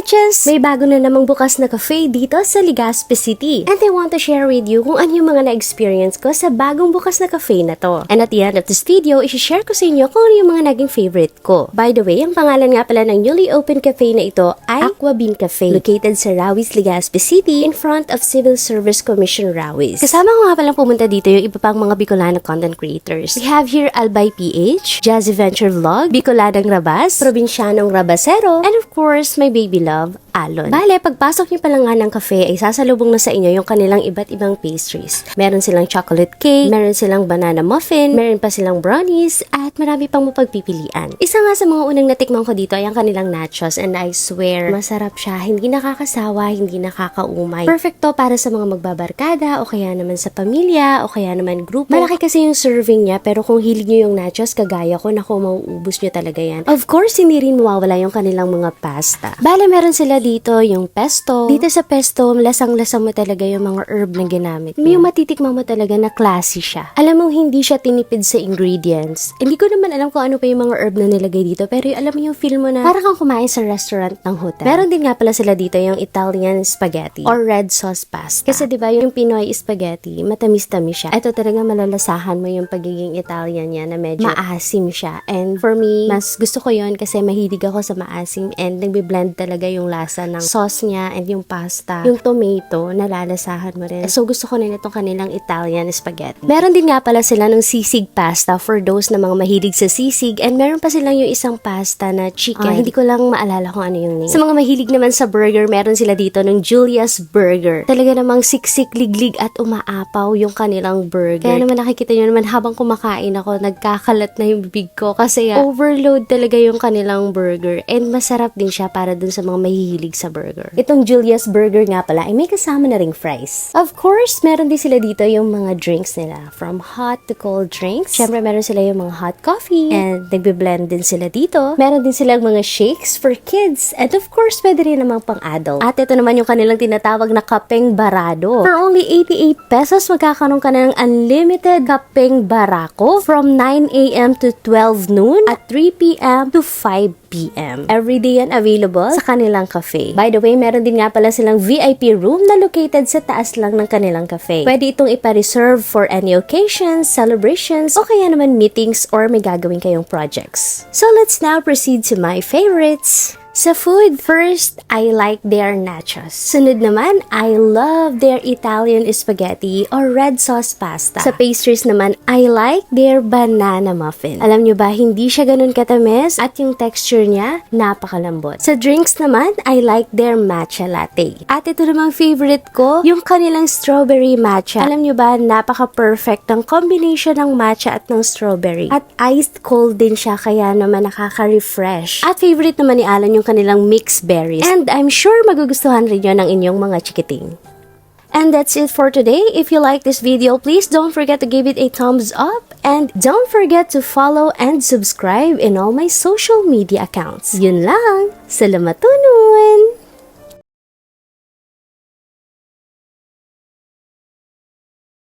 Netches! May bago na namang bukas na cafe dito sa Legazpi City. And I want to share with you kung ano yung mga na-experience ko sa bagong bukas na cafe na to. And at the end of this video, isi-share ko sa inyo kung ano yung mga naging favorite ko. By the way, ang pangalan nga pala ng newly open cafe na ito ay Aqua Bean Cafe, located sa Rawis, Legazpi City, in front of Civil Service Commission Rawis. Kasama ko nga palang pumunta dito yung iba pang mga Bicolano content creators. We have here Albay PH, Jazzy Venture Vlog, Bicoladang Rabas, Provincianong Rabasero, and of course, my baby love, Alon. Bale, pagpasok niyo pa lang nga ng cafe ay sasalubong na sa inyo yung kanilang iba't ibang pastries. Meron silang chocolate cake, meron silang banana muffin, meron pa silang brownies, at marami pang mapagpipilian. Isa nga sa mga unang natikman ko dito ay ang kanilang nachos, and I swear, masarap siya. Hindi nakakasawa, hindi nakakaumay. Perfecto para sa mga magbabarkada o kaya naman sa pamilya o kaya naman grupo. Malaki kasi yung serving niya, pero kung hilig niyo yung nachos, kagaya ko, naku, mauubos niyo talaga yan. Of course, hindi rin mawawala yung kanilang mga pasta. Bale, meron sila dito yung pesto. Dito sa pesto, lasang-lasa mo talaga yung mga herb na ginamit. May yung matitikman mo talaga na classy siya. Alam mo, hindi siya tinipid sa ingredients. Hindi ko naman alam kung ano pa yung mga herb na nilagay dito, pero alam mo yung feel mo na parang kang kumain sa restaurant ng hotel. Meron din nga pala sila dito yung Italian spaghetti or red sauce pasta. Kasi diba yung Pinoy spaghetti, matamis-tamis siya. Ito talaga malalasahan mo yung pagiging Italian niya na medyo maasim siya. And for me, mas gusto ko yon kasi mahilig ako sa maasim and nagbe-blend talaga yung lasa ng sauce niya and yung pasta. Yung tomato, nalalasahan mo rin. So gusto ko na itong kanilang Italian spaghetti. Meron din nga pala sila ng sisig pasta for those na mga mahilig sa sisig, and meron pa silang yung isang pasta na chicken. Hindi ko lang maalala kung ano yung name. Sa mga mahilig naman sa burger, meron sila dito ng Julia's Burger. Talaga namang siksik, liglig at umaapaw yung kanilang burger. Kaya naman nakikita nyo naman habang kumakain ako, nagkakalat na yung bibig ko kasi overload talaga yung kanilang burger, and masarap din siya para dun sa mga mahihilig sa burger. Itong Julia's Burger nga pala ay may kasama na ring fries. Of course, meron din sila dito yung mga drinks nila, from hot to cold drinks. Syempre, meron sila yung mga hot coffee, and nagbe-blend din sila dito. Meron din silang mga shakes for kids, and of course, pwede rin namang pang-adult. At ito naman yung kanilang tinatawag na kapeng barado. For only 88 pesos, magkakaroon ka na ng unlimited kapeng barako from 9 a.m. to 12 noon at 3 p.m. to 5 p.m. Every day yan available sa kanilang cafe. By the way, meron din nga pala silang VIP room na located sa taas lang ng kanilang cafe. Pwede itong ipa-reserve for any occasions, celebrations, o kaya naman meetings or may gagawin kayong projects. So let's now proceed to my favorites. Sa food, first, I like their nachos. Sunod naman, I love their Italian spaghetti or red sauce pasta. Sa pastries naman, I like their banana muffin. Alam nyo ba, hindi siya ganun katamis at yung texture niya, napakalambot. Sa drinks naman, I like their matcha latte. At ito namang favorite ko, yung kanilang strawberry matcha. Alam nyo ba, napaka-perfect ng combination ng matcha at ng strawberry. At iced cold din siya, kaya naman nakaka-refresh. At favorite naman ni Alan yung kanilang mixed berries. And I'm sure magugustuhan rin yun ng inyong mga chikiting. And that's it for today. If you like this video, please don't forget to give it a thumbs up. And don't forget to follow and subscribe in all my social media accounts. Yun lang. Salamat tunun!